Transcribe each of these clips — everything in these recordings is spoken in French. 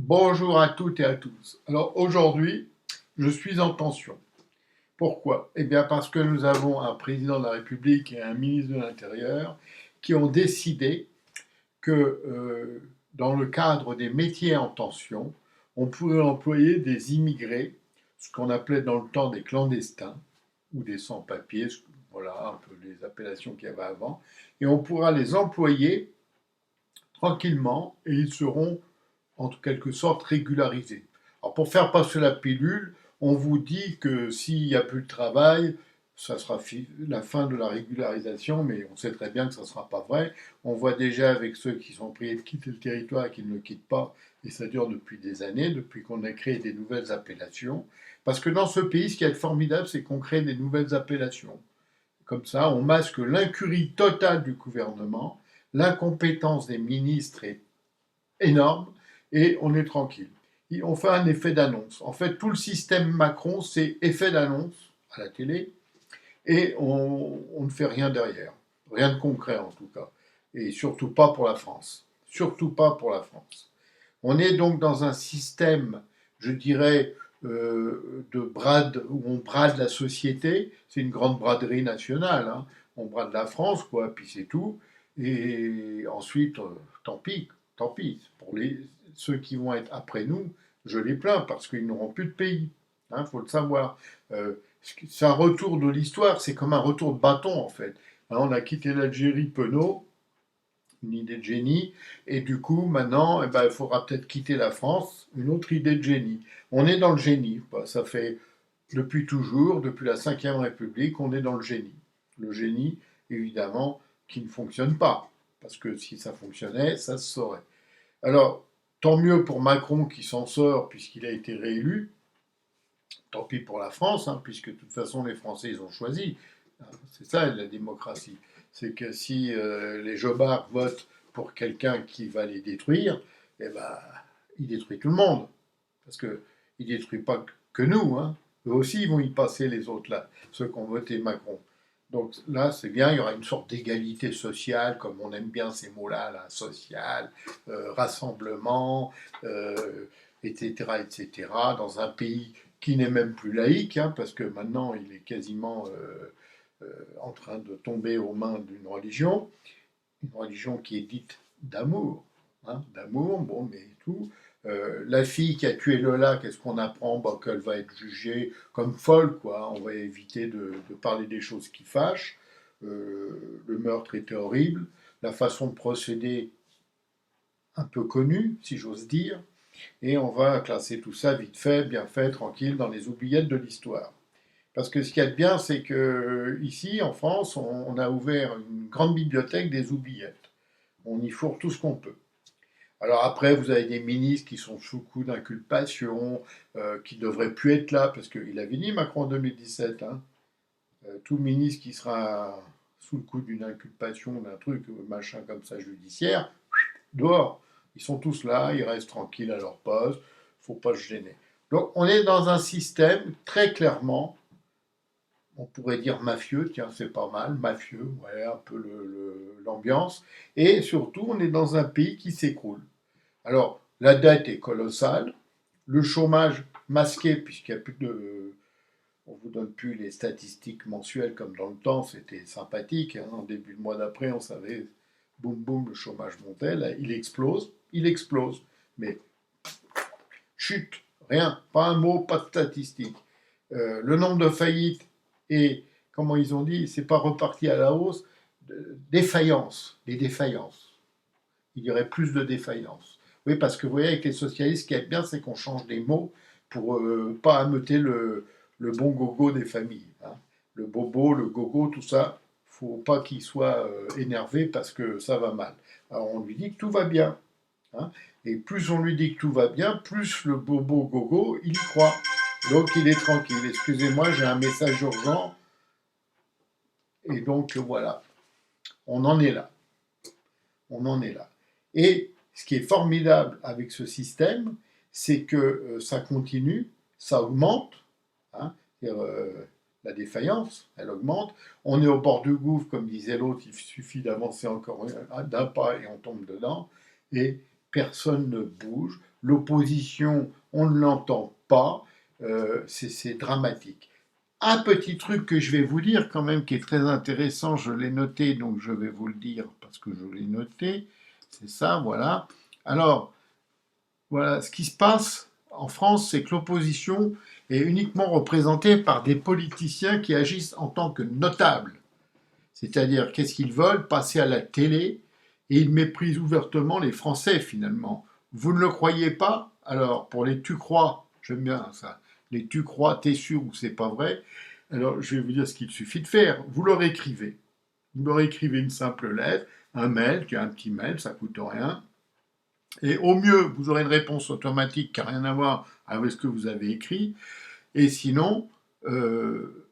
Bonjour à toutes et à tous. Alors aujourd'hui, je suis en tension. Pourquoi? Eh bien parce que nous avons un président de la République et un ministre de l'Intérieur qui ont décidé que dans le cadre des métiers en tension, on pourrait employer des immigrés, ce qu'on appelait dans le temps des clandestins ou des sans-papiers, voilà un peu les appellations qu'il y avait avant, et on pourra les employer tranquillement et ils seront en quelque sorte régularisés. Alors pour faire passer la pilule, on vous dit que s'il n'y a plus de travail, ça sera la fin de la régularisation, mais on sait très bien que ça ne sera pas vrai. On voit déjà avec ceux qui sont priés de quitter le territoire et qui ne le quittent pas, et ça dure depuis des années, depuis qu'on a créé des nouvelles appellations. Parce que dans ce pays, ce qui est formidable, c'est qu'on crée des nouvelles appellations. Comme ça, on masque l'incurie totale du gouvernement, l'incompétence des ministres est énorme, et on est tranquille. On fait un effet d'annonce. En fait, tout le système Macron, c'est effet d'annonce à la télé, et on ne fait rien derrière. Rien de concret en tout cas. Et surtout pas pour la France. Surtout pas pour la France. On est donc dans un système, je dirais, de brade, où on brade la société. C'est une grande braderie nationale, hein. On brade la France, quoi, puis c'est tout. Et ensuite, tant pis, tant pis. Pour ceux qui vont être après nous, je les plains parce qu'ils n'auront plus de pays. Il faut le savoir. C'est un retour de l'histoire, c'est comme un retour de bâton en fait. On a quitté l'Algérie penaud, une idée de génie, et du coup maintenant il faudra peut-être quitter la France, une autre idée de génie. On est dans le génie, ça fait depuis toujours, depuis la Ve République, on est dans le génie. Le génie, évidemment, qui ne fonctionne pas, parce que si ça fonctionnait, ça se saurait. Alors, tant mieux pour Macron qui s'en sort puisqu'il a été réélu, tant pis pour la France, hein, puisque de toute façon les Français ils ont choisi. C'est ça la démocratie. C'est que si les jobards votent pour quelqu'un qui va les détruire, eh ben, il détruit tout le monde. Parce qu'il ne détruit pas que nous. Hein. Eux aussi ils vont y passer, les autres là, ceux qui ont voté Macron. Donc là, c'est bien, il y aura une sorte d'égalité sociale, comme on aime bien ces mots-là, là, social, rassemblement, etc., etc., dans un pays qui n'est même plus laïque, hein, parce que maintenant il est quasiment en train de tomber aux mains d'une religion, une religion qui est dite d'amour, hein, d'amour, bon, mais tout. La fille qui a tué Lola, qu'est-ce qu'on apprend? Qu'elle va être jugée comme folle, quoi. On va éviter de parler des choses qui fâchent. Le meurtre était horrible. La façon de procéder, un peu connue, si j'ose dire. Et on va classer tout ça vite fait, bien fait, tranquille, dans les oubliettes de l'histoire. Parce que ce qu'il y a de bien, c'est que ici, en France, on a ouvert une grande bibliothèque des oubliettes. On y fourre tout ce qu'on peut. Alors après, vous avez des ministres qui sont sous coup d'inculpation, qui ne devraient plus être là, parce qu'il avait dit, Macron, en 2017, hein, tout ministre qui sera sous le coup d'une inculpation, d'un truc, machin comme ça, judiciaire, dehors. Ils sont tous là, ils restent tranquilles à leur poste, il ne faut pas se gêner. Donc on est dans un système très clairement, on pourrait dire mafieux, tiens c'est pas mal, mafieux, ouais, un peu l'ambiance, et surtout on est dans un pays qui s'écroule. Alors la dette est colossale, le chômage masqué puisqu'il n'y a plus de... On ne vous donne plus les statistiques mensuelles comme dans le temps, c'était sympathique, hein. En début de mois d'après on savait, boum boum, le chômage montait, là il explose, mais chute, rien, pas un mot, pas de statistiques. Le nombre de faillites et, comment ils ont dit, c'est pas reparti à la hausse, défaillances, les défaillances. Il y aurait plus de défaillances. Oui, parce que vous voyez, avec les socialistes, ce qui est bien, c'est qu'on change des mots pour pas ameuter le bon gogo des familles. Hein. Le bobo, le gogo, tout ça, faut pas qu'il soit énervé parce que ça va mal. Alors on lui dit que tout va bien. Hein. Et plus on lui dit que tout va bien, plus le bobo gogo, il y croit. Donc il est tranquille. Excusez-moi, j'ai un message urgent. Et donc voilà, on en est là. On en est là. Et ce qui est formidable avec ce système, c'est que ça continue, ça augmente. Hein, la défaillance, elle augmente. On est au bord du gouffre, comme disait l'autre, il suffit d'avancer encore d'un pas et on tombe dedans. Et personne ne bouge. l'opposition, on ne l'entend pas, c'est dramatique. Un petit truc que je vais vous dire quand même qui est très intéressant, je l'ai noté, donc je vais vous le dire parce que je l'ai noté, c'est ça, voilà. Alors, voilà, ce qui se passe en France, c'est que l'opposition est uniquement représentée par des politiciens qui agissent en tant que notables. C'est-à-dire, qu'est-ce qu'ils veulent? Passer à la télé et ils méprisent ouvertement les Français finalement. Vous ne le croyez pas? Alors, pour les tu crois, j'aime bien ça, les tu crois, t'es sûr ou c'est pas vrai? Alors, je vais vous dire ce qu'il suffit de faire. Vous leur écrivez. Vous leur écrivez une simple lettre, un mail, qui est un petit mail, ça coûte rien. Et au mieux, vous aurez une réponse automatique qui n'a rien à voir avec ce que vous avez écrit. Et sinon,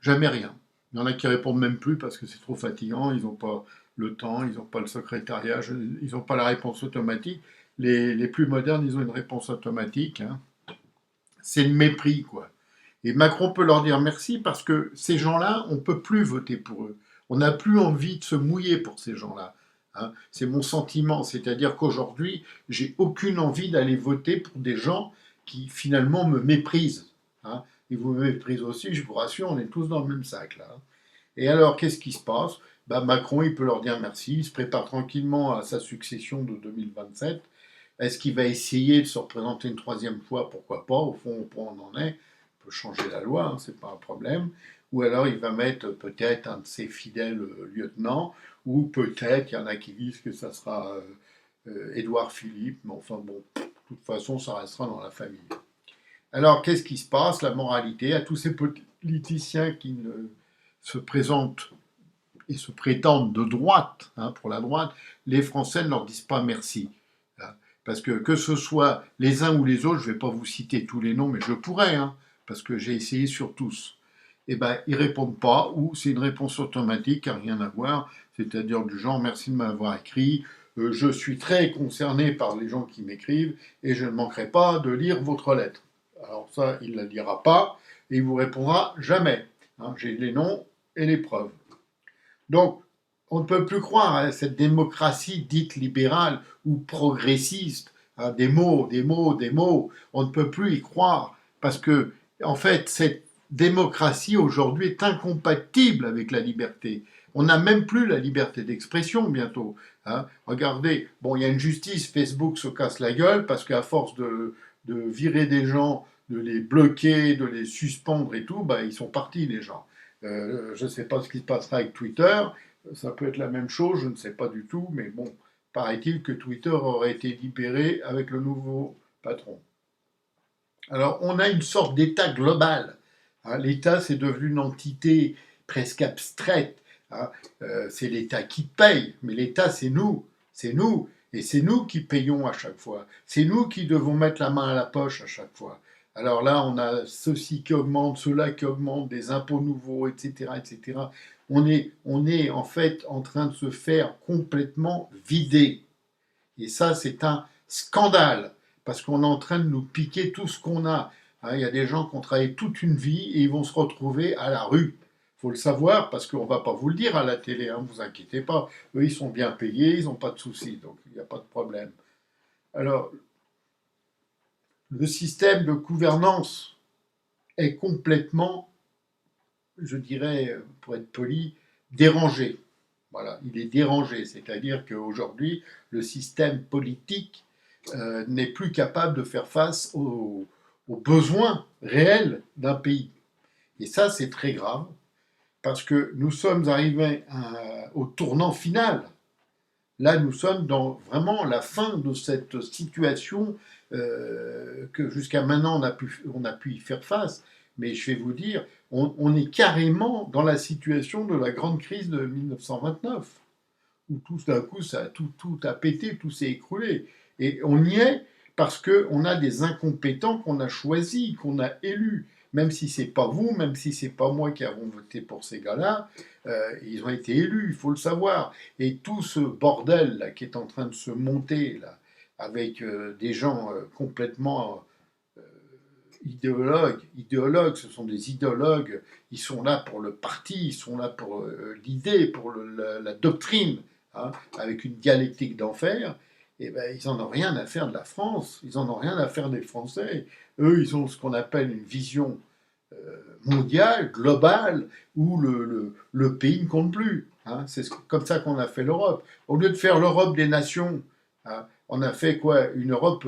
jamais rien. Il y en a qui répondent même plus parce que c'est trop fatigant, ils n'ont pas le temps, ils n'ont pas le secrétariat, ils n'ont pas la réponse automatique. Les plus modernes, ils ont une réponse automatique. Hein. C'est le mépris, quoi. Et Macron peut leur dire merci parce que ces gens-là, on ne peut plus voter pour eux. On n'a plus envie de se mouiller pour ces gens-là. Hein. C'est mon sentiment. C'est-à-dire qu'aujourd'hui, j'ai aucune envie d'aller voter pour des gens qui finalement me méprisent. Hein. Ils vous méprisent aussi, je vous rassure, on est tous dans le même sac là. Et alors, qu'est-ce qui se passe? Bah, Macron, il peut leur dire merci, il se prépare tranquillement à sa succession de 2027. Est-ce qu'il va essayer de se représenter une troisième fois? Pourquoi pas? Au fond, on en est. On peut changer la loi, hein, c'est pas un problème. Ou alors il va mettre peut-être un de ses fidèles lieutenants, ou peut-être, il y en a qui disent que ça sera Édouard Philippe, mais enfin bon, de toute façon, ça restera dans la famille. Alors, qu'est-ce qui se passe? La moralité, à tous ces politiciens qui ne se présentent et se prétendent de droite, hein, pour la droite, les Français ne leur disent pas merci. Hein. Parce que ce soit les uns ou les autres, je ne vais pas vous citer tous les noms, mais je pourrais, hein, parce que j'ai essayé sur tous. Eh ben, ils répondent pas, ou c'est une réponse automatique qui n'a rien à voir, c'est-à-dire du genre merci de m'avoir écrit, je suis très concerné par les gens qui m'écrivent et je ne manquerai pas de lire votre lettre. Alors ça, il ne la lira pas et il vous répondra jamais. Hein, j'ai les noms et les preuves. Donc, on ne peut plus croire à cette démocratie dite libérale ou progressiste. Hein, des mots, des mots, des mots. On ne peut plus y croire parce que, en fait, cette démocratie aujourd'hui est incompatible avec la liberté. On n'a même plus la liberté d'expression bientôt. Hein. Regardez, bon, il y a une justice, Facebook se casse la gueule parce qu'à force de virer des gens, de les bloquer, de les suspendre et tout, bah, ils sont partis les gens. Je ne sais pas ce qui se passera avec Twitter, ça peut être la même chose, je ne sais pas du tout, mais bon, paraît-il que Twitter aurait été libéré avec le nouveau patron. Alors, on a une sorte d'État global. Hein. L'État, c'est devenu une entité presque abstraite. Hein. C'est l'État qui paye, mais l'État, c'est nous. C'est nous. Et c'est nous qui payons à chaque fois. C'est nous qui devons mettre la main à la poche à chaque fois. Alors là, on a ceci qui augmente, cela qui augmente, des impôts nouveaux, etc., etc. On est en fait en train de se faire complètement vider. Et ça, c'est un scandale, parce qu'on est en train de nous piquer tout ce qu'on a. Hein, il y a des gens qui ont travaillé toute une vie et ils vont se retrouver à la rue. Il faut le savoir, parce qu'on ne va pas vous le dire à la télé, hein, vous inquiétez pas. Eux, ils sont bien payés, ils n'ont pas de soucis, donc il n'y a pas de problème. Alors, le système de gouvernance est complètement, je dirais, pour être poli, dérangé. Voilà, il est dérangé, c'est-à-dire qu'aujourd'hui, le système politique n'est plus capable de faire face aux besoins réels d'un pays. Et ça, c'est très grave, parce que nous sommes arrivés au tournant final. Là, nous sommes dans vraiment la fin de cette situation que jusqu'à maintenant on a pu y faire face. Mais je vais vous dire, on est carrément dans la situation de la grande crise de 1929, où tout d'un coup, tout a pété, tout s'est écroulé. Et on y est parce qu'on a des incompétents qu'on a choisis, qu'on a élus. Même si c'est pas vous, même si c'est pas moi qui avons voté pour ces gars-là, ils ont été élus, il faut le savoir. Et tout ce bordel là qui est en train de se monter là, avec des gens complètement idéologues, ce sont des idéologues, ils sont là pour le parti, ils sont là pour l'idée, pour la doctrine, hein, avec une dialectique d'enfer. eh ben, ils n'en ont rien à faire de la France, ils n'en ont rien à faire des Français. Eux, ils ont ce qu'on appelle une vision mondiale, globale, où le pays ne compte plus. Hein. C'est comme ça qu'on a fait l'Europe. Au lieu de faire l'Europe des nations, hein, on a fait quoi? Une Europe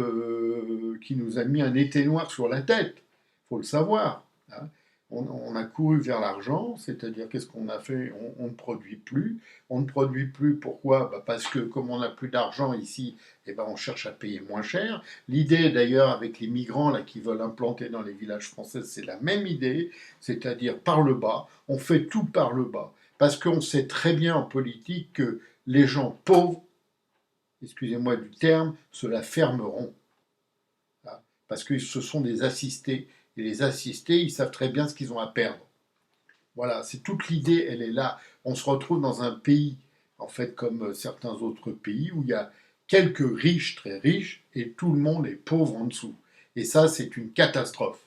qui nous a mis un été noir sur la tête. Il faut le savoir. Hein. On a couru vers l'argent, c'est-à-dire qu'est-ce qu'on a fait? On ne produit plus. On ne produit plus, pourquoi? Bah parce que comme on n'a plus d'argent ici, eh ben on cherche à payer moins cher. L'idée d'ailleurs avec les migrants là, qui veulent implanter dans les villages français, c'est la même idée, c'est-à-dire par le bas. On fait tout par le bas. Parce qu'on sait très bien en politique que les gens pauvres, excusez-moi du terme, se la fermeront. Hein, parce que ce sont des assistés. Et les assistés, ils savent très bien ce qu'ils ont à perdre. Voilà, c'est toute l'idée, elle est là. On se retrouve dans un pays, en fait, comme certains autres pays, où il y a quelques riches, très riches, et tout le monde est pauvre en dessous. Et ça, c'est une catastrophe.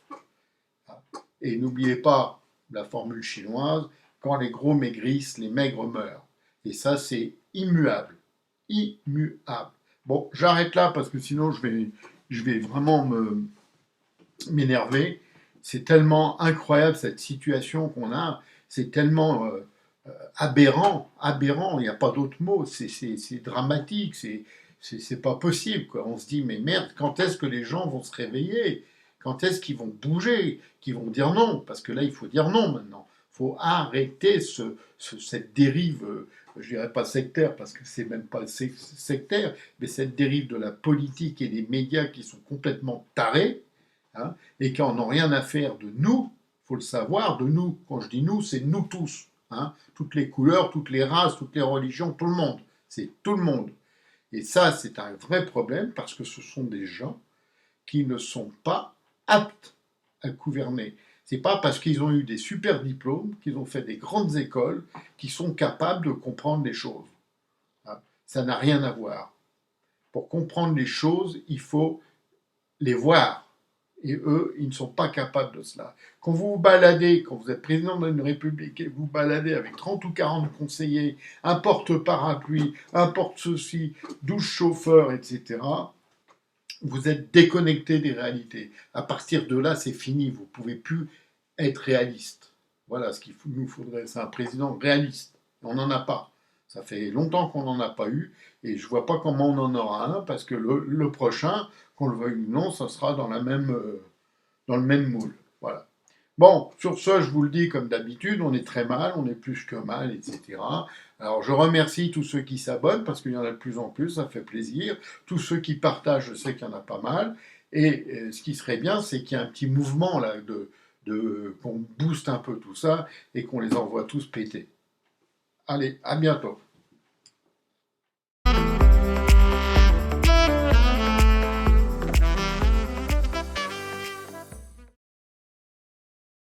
Et n'oubliez pas la formule chinoise, quand les gros maigrissent, les maigres meurent. Et ça, c'est immuable. Immuable. Bon, j'arrête là parce que sinon je vais vraiment m'énerver. C'est tellement incroyable cette situation qu'on a. C'est tellement aberrant, aberrant. Il n'y a pas d'autre mot. C'est dramatique. C'est pas possible. Quoi. On se dit mais merde, quand est-ce que les gens vont se réveiller? Quand est-ce qu'ils vont bouger? Qu'ils vont dire non? Parce que là, il faut dire non maintenant. Il faut arrêter cette dérive. Je dirais pas sectaire parce que c'est même pas sectaire, mais cette dérive de la politique et des médias qui sont complètement tarés, hein, et qui n'en ont rien à faire de nous, il faut le savoir, de nous. Quand je dis nous, c'est nous tous. Hein, toutes les couleurs, toutes les races, toutes les religions, tout le monde. C'est tout le monde. Et ça, c'est un vrai problème parce que ce sont des gens qui ne sont pas aptes à gouverner. C'est pas parce qu'ils ont eu des super diplômes, qu'ils ont fait des grandes écoles, qu'ils sont capables de comprendre les choses. Hein, ça n'a rien à voir. Pour comprendre les choses, il faut les voir. Et eux, ils ne sont pas capables de cela. Quand vous vous baladez, quand vous êtes président d'une république et vous baladez avec 30 ou 40 conseillers, un porte-parapluie, un porte-ceci, 12 chauffeurs, etc., vous êtes déconnecté des réalités. À partir de là, c'est fini. Vous ne pouvez plus être réaliste. Voilà ce qu'il nous faudrait. C'est un président réaliste. On n'en a pas. Ça fait longtemps qu'on n'en a pas eu. Et je ne vois pas comment on en aura un, parce que le prochain, qu'on le veuille ou non, ça sera dans le même moule. Voilà. Bon, sur ce, je vous le dis comme d'habitude, on est très mal, on est plus que mal, etc. Alors, je remercie tous ceux qui s'abonnent, parce qu'il y en a de plus en plus, ça fait plaisir. Tous ceux qui partagent, je sais qu'il y en a pas mal. Et ce qui serait bien, c'est qu'il y ait un petit mouvement là, qu'on booste un peu tout ça et qu'on les envoie tous péter. Allez, à bientôt.